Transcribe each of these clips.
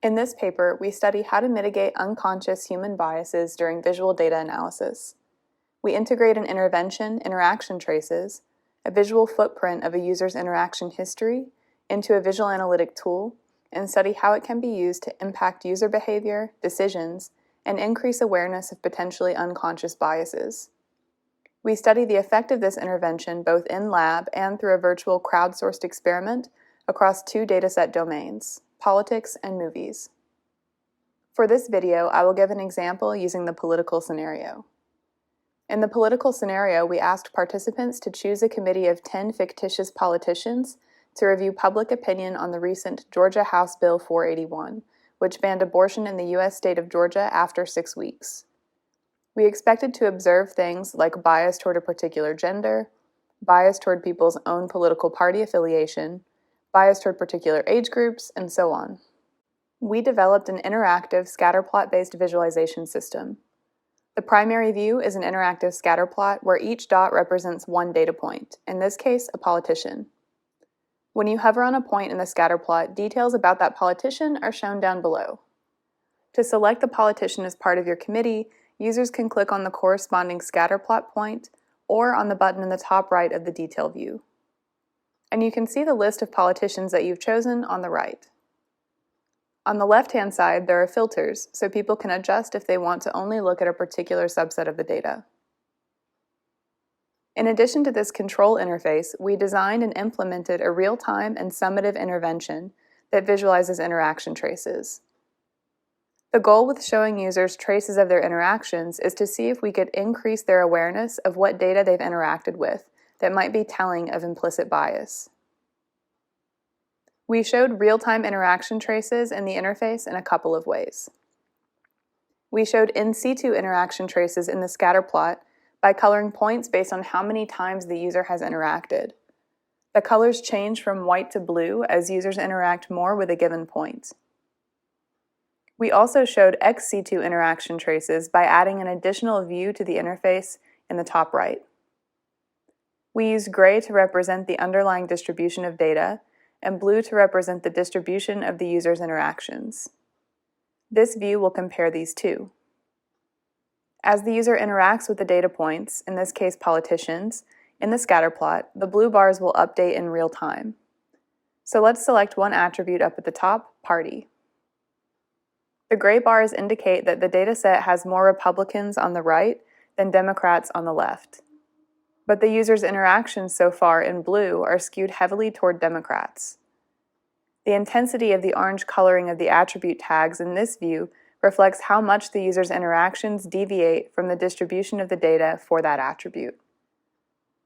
In this paper, we study how to mitigate unconscious human biases during visual data analysis. We integrate an intervention, interaction traces, a visual footprint of a user's interaction history, into a visual analytic tool, and study how it can be used to impact user behavior, decisions, and increase awareness of potentially unconscious biases. We study the effect of this intervention both in lab and through a virtual crowdsourced experiment across two dataset domains, politics and movies. For this video, I will give an example using the political scenario. In the political scenario, we asked participants to choose a committee of 10 fictitious politicians to review public opinion on the recent Georgia House Bill 481, which banned abortion in the U.S. state of Georgia after 6 weeks. We expected to observe things like bias toward a particular gender, bias toward people's own political party affiliation, bias toward particular age groups, and so on. We developed an interactive scatterplot-based visualization system. The primary view is an interactive scatterplot where each dot represents one data point, in this case, a politician. When you hover on a point in the scatterplot, details about that politician are shown down below. To select the politician as part of your committee, users can click on the corresponding scatterplot point or on the button in the top right of the detail view. And you can see the list of politicians that you've chosen on the right. On the left-hand side, there are filters, so people can adjust if they want to only look at a particular subset of the data. In addition to this control interface, we designed and implemented a real-time and summative intervention that visualizes interaction traces. The goal with showing users traces of their interactions is to see if we could increase their awareness of what data they've interacted with that might be telling of implicit bias. We showed real-time interaction traces in the interface in a couple of ways. We showed in situ interaction traces in the scatterplot by coloring points based on how many times the user has interacted. The colors change from white to blue as users interact more with a given point. We also showed ex situ interaction traces by adding an additional view to the interface in the top right. We used gray to represent the underlying distribution of data and blue to represent the distribution of the user's interactions. This view will compare these two. As the user interacts with the data points, in this case politicians, in the scatterplot, the blue bars will update in real time. So let's select one attribute up at the top, party. The gray bars indicate that the dataset has more Republicans on the right than Democrats on the left. But the user's interactions so far in blue are skewed heavily toward Democrats. The intensity of the orange coloring of the attribute tags in this view reflects how much the user's interactions deviate from the distribution of the data for that attribute.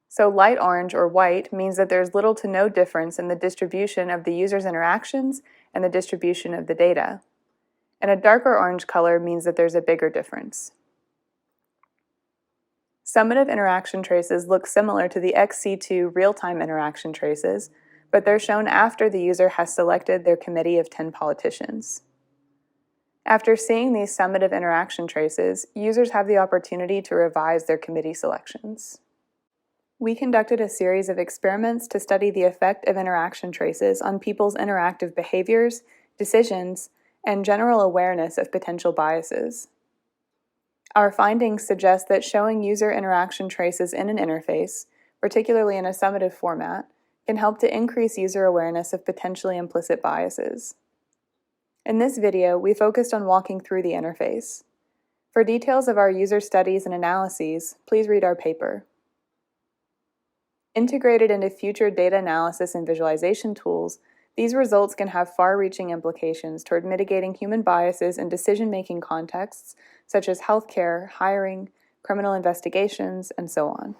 So light orange or white means that there's little to no difference in the distribution of the user's interactions and the distribution of the data. And a darker orange color means that there's a bigger difference. Summative interaction traces look similar to the ex situ real-time interaction traces, but they're shown after the user has selected their committee of 10 politicians. After seeing these summative interaction traces, users have the opportunity to revise their committee selections. We conducted a series of experiments to study the effect of interaction traces on people's interactive behaviors, decisions, and general awareness of potential biases. Our findings suggest that showing user interaction traces in an interface, particularly in a summative format, can help to increase user awareness of potentially implicit biases. In this video, we focused on walking through the interface. For details of our user studies and analyses, please read our paper. Integrated into future data analysis and visualization tools, these results can have far-reaching implications toward mitigating human biases in decision-making contexts such as healthcare, hiring, criminal investigations, and so on.